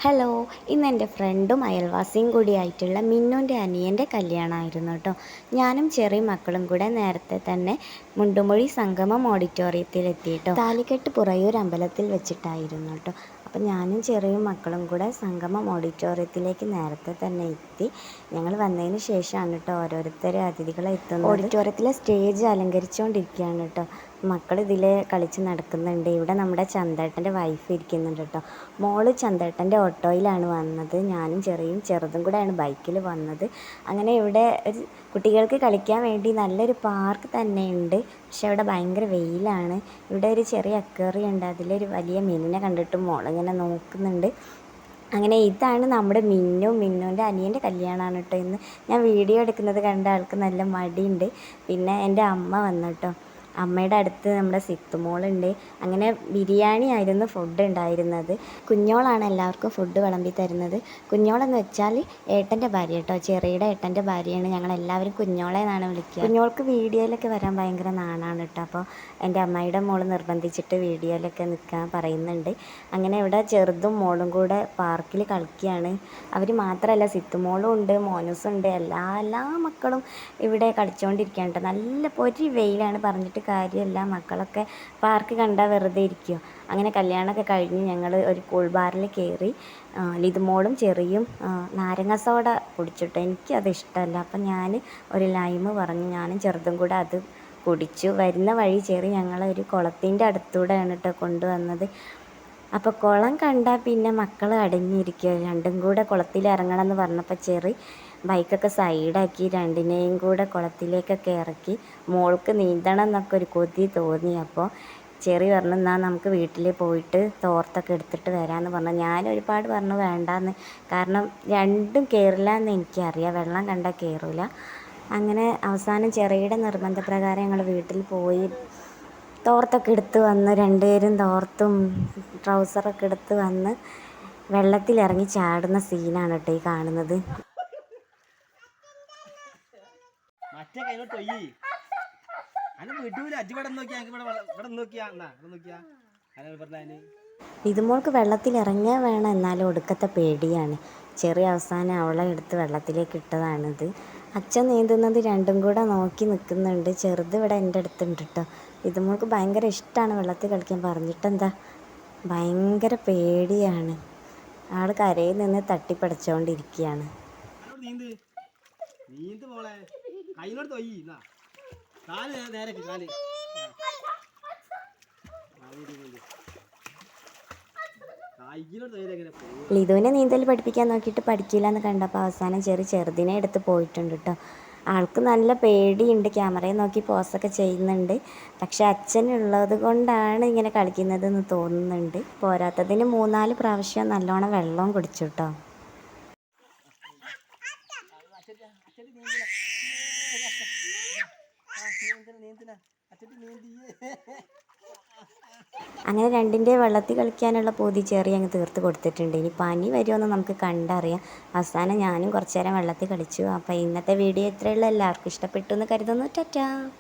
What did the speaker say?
Hello, ഇന്ന് എൻ്റെ ഫ്രണ്ടും അയൽവാസിയും കൂടിയായിട്ടുള്ള മിന്നുൻ്റെ അനിയൻ്റെ കല്യാണമായിരുന്നു കേട്ടോ. ഞാനും ചെറിയ മക്കളും കൂടെ നേരത്തെ തന്നെ മുണ്ടുമൊഴി സംഗമം ഓഡിറ്റോറിയത്തിലെത്തിയിട്ടോ. താലിക്കെട്ട് പുറയൂർ അമ്പലത്തിൽ വെച്ചിട്ടായിരുന്നു കേട്ടോ. അപ്പം ഞാനും ചെറിയ മക്കളും കൂടെ സംഗമം ഓഡിറ്റോറിയത്തിലേക്ക് നേരത്തെ തന്നെ എത്തി. ഞങ്ങൾ വന്നതിന് ശേഷമാണ് കേട്ടോ ഓരോരുത്തരും അതിഥികളെ എത്തുന്നത്. ഓഡിറ്റോറിയത്തിലെ സ്റ്റേജ് അലങ്കരിച്ചുകൊണ്ടിരിക്കുകയാണ് കേട്ടോ. മക്കൾ ഇതിൽ കളിച്ച് നടക്കുന്നുണ്ട്. ഇവിടെ നമ്മുടെ ചന്തേട്ടൻ്റെ വൈഫ് ഇരിക്കുന്നുണ്ട് കേട്ടോ. മോള് ചന്തേട്ടൻ്റെ ഓട്ടോയിലാണ് വന്നത്. ഞാനും ചെറുതും കൂടെയാണ് ബൈക്കിൽ വന്നത്. അങ്ങനെ ഇവിടെ ഒരു കുട്ടികൾക്ക് കളിക്കാൻ വേണ്ടി നല്ലൊരു പാർക്ക് തന്നെയുണ്ട്. പക്ഷെ അവിടെ ഭയങ്കര വെയിലാണ്. ഇവിടെ ഒരു ചെറിയ അക്വേറിയം ഉണ്ട്. അതിലൊരു വലിയ മീനിനെ കണ്ടിട്ട് മോളിങ്ങനെ നോക്കുന്നുണ്ട്. അങ്ങനെ ഇതാണ് നമ്മുടെ മിന്നുൻ്റെ അനിയൻ്റെ കല്യാണമാണ് കേട്ടോ ഇന്ന്. ഞാൻ വീഡിയോ എടുക്കുന്നത് കണ്ട ആൾക്ക് നല്ല മടിയുണ്ട്. പിന്നെ എൻ്റെ അമ്മ വന്നു കേട്ടോ. അമ്മയുടെ അടുത്ത് നമ്മുടെ സിത്തുമോളുണ്ട്. അങ്ങനെ ബിരിയാണി ആയിരുന്നു ഫുഡ് ഉണ്ടായിരുന്നത്. കുഞ്ഞോളാണ് എല്ലാവർക്കും ഫുഡ് വിളമ്പി തരുന്നത്. കുഞ്ഞോളെന്ന് വെച്ചാൽ ഏട്ടൻ്റെ ഭാര്യ കേട്ടോ. ചെറിയുടെ ഏട്ടൻ്റെ ഭാര്യയാണ്. ഞങ്ങളെല്ലാവരും കുഞ്ഞോളെ എന്നാണ് വിളിക്കുക. കുഞ്ഞോൾക്ക് വീഡിയോയിലൊക്കെ വരാൻ ഭയങ്കര നാണാണ് കേട്ടോ. അപ്പോൾ എൻ്റെ അമ്മയുടെ മോള് നിർബന്ധിച്ചിട്ട് വീഡിയോയിലൊക്കെ നിൽക്കാൻ പറയുന്നുണ്ട്. അങ്ങനെ ഇവിടെ ചെറുതും മോളും കൂടെ പാർക്കിൽ കളിക്കുകയാണ്. അവർ മാത്രമല്ല, സിത്തുമോളും ഉണ്ട്, മോനൂസും ഉണ്ട്. എല്ലാ മക്കളും ഇവിടെ കളിച്ചുകൊണ്ടിരിക്കുകയാണ് കേട്ടോ. നല്ല പൊരി വെയിലാണ്, പറഞ്ഞിട്ട് കാര്യമല്ല. മക്കളൊക്കെ പാർക്ക് കണ്ടാൽ വെറുതെ ഇരിക്കുമോ. അങ്ങനെ കല്യാണമൊക്കെ കഴിഞ്ഞ് ഞങ്ങൾ ഒരു കൂൾ ബാറിൽ കയറി. ലിതുമോളും ചെറിയും നാരങ്ങ സോഡ കുടിച്ചിട്ട് എനിക്കത് ഇഷ്ടമല്ല. അപ്പം ഞാൻ ഒരു ലൈമ് പറഞ്ഞു. ഞാനും ചെറുതും കൂടെ അത് കുടിച്ചു. വരുന്ന വഴി ചെറി ഞങ്ങളൊരു കുളത്തിൻ്റെ അടുത്തൂടെയാണ് കേട്ടോ കൊണ്ടുവന്നത്. അപ്പോൾ കുളം കണ്ടാൽ പിന്നെ മക്കൾ അടങ്ങിയിരിക്കുക. രണ്ടും കൂടെ കുളത്തിൽ ഇറങ്ങണം എന്ന് പറഞ്ഞപ്പോൾ ചെറി ബൈക്കൊക്കെ സൈഡാക്കി രണ്ടിനെയും കൂടെ കുളത്തിലേക്കൊക്കെ ഇറക്കി. മോൾക്ക് നീന്തണം എന്നൊക്കെ ഒരു കൊതി തോന്നി. അപ്പോൾ ചെറി പറഞ്ഞു, എന്നാൽ നമുക്ക് വീട്ടിൽ പോയിട്ട് തോർത്തൊക്കെ എടുത്തിട്ട് വരാമെന്ന് പറഞ്ഞു. ഞാൻ ഒരുപാട് പറഞ്ഞു വേണ്ടാന്ന്. കാരണം രണ്ടും കയറില്ല എന്ന് എനിക്കറിയാം. വെള്ളം കണ്ടാൽ കയറില്ല. അങ്ങനെ അവസാനം ചെറിയുടെ നിർബന്ധപ്രകാരം ഞങ്ങൾ വീട്ടിൽ പോയി തോർത്തൊക്കെ എടുത്ത് വന്ന് രണ്ടുപേരും തോർത്തും ട്രൗസറൊക്കെ എടുത്ത് വന്ന് വെള്ളത്തിലിറങ്ങി ചാടുന്ന സീനാണ് കേട്ടോ ഈ കാണുന്നത്. ഇതുമോൾക്ക് വെള്ളത്തിൽ ഇറങ്ങിയാൽ വേണം, എന്നാലും ഒടുക്കത്തെ പേടിയാണ്. ചെറിയ അവസാനം അവളെ എടുത്ത് വെള്ളത്തിലേക്ക് ഇട്ടതാണിത്. അച്ഛൻ നീന്തുന്നത് രണ്ടും കൂടെ നോക്കി നിൽക്കുന്നുണ്ട്. ചെറുത് ഇവിടെ എൻ്റെ അടുത്തുണ്ട് കേട്ടോ. ഇതുമോൾക്ക് ഭയങ്കര ഇഷ്ടമാണ് വെള്ളത്തിൽ കളിക്കാൻ. പറഞ്ഞിട്ടെന്താ, ഭയങ്കര പേടിയാണ്. ആൾ കരയിൽ നിന്ന് തട്ടിപ്പടച്ചുകൊണ്ടിരിക്കുകയാണ്. ലിതുവിനെ നീന്തൽ പഠിപ്പിക്കാൻ നോക്കിയിട്ട് പഠിക്കില്ല എന്ന് കണ്ടപ്പോൾ അവസാനം ചെറുതിനെ എടുത്ത് പോയിട്ടുണ്ട് കേട്ടോ. ആൾക്ക് നല്ല പേടിയുണ്ട്. ക്യാമറയെ നോക്കി പോസൊക്കെ ചെയ്യുന്നുണ്ട്. പക്ഷെ അച്ഛനുള്ളത് കൊണ്ടാണ് ഇങ്ങനെ കളിക്കുന്നതെന്ന് തോന്നുന്നുണ്ട്. പോരാത്തതിന് 3-4 പ്രാവശ്യം നല്ലോണം വെള്ളവും കുടിച്ചു കേട്ടോ. അങ്ങനെ രണ്ടിൻ്റെ വെള്ളത്തിൽ കളിക്കാനുള്ള പൂതി ചെറിയ അങ്ങ് തീർത്ത് കൊടുത്തിട്ടുണ്ട്. ഇനി പനി വരുമെന്ന് നമുക്ക് കണ്ടറിയാം. അവസാനം ഞാനും കുറച്ച് നേരം വെള്ളത്തിൽ കളിച്ചു. അപ്പോൾ ഇന്നത്തെ വീഡിയോ ഇത്രയുള്ള എല്ലാവർക്കും ഇഷ്ടപ്പെട്ടു എന്ന് കരുതുന്നു. ടാറ്റാ.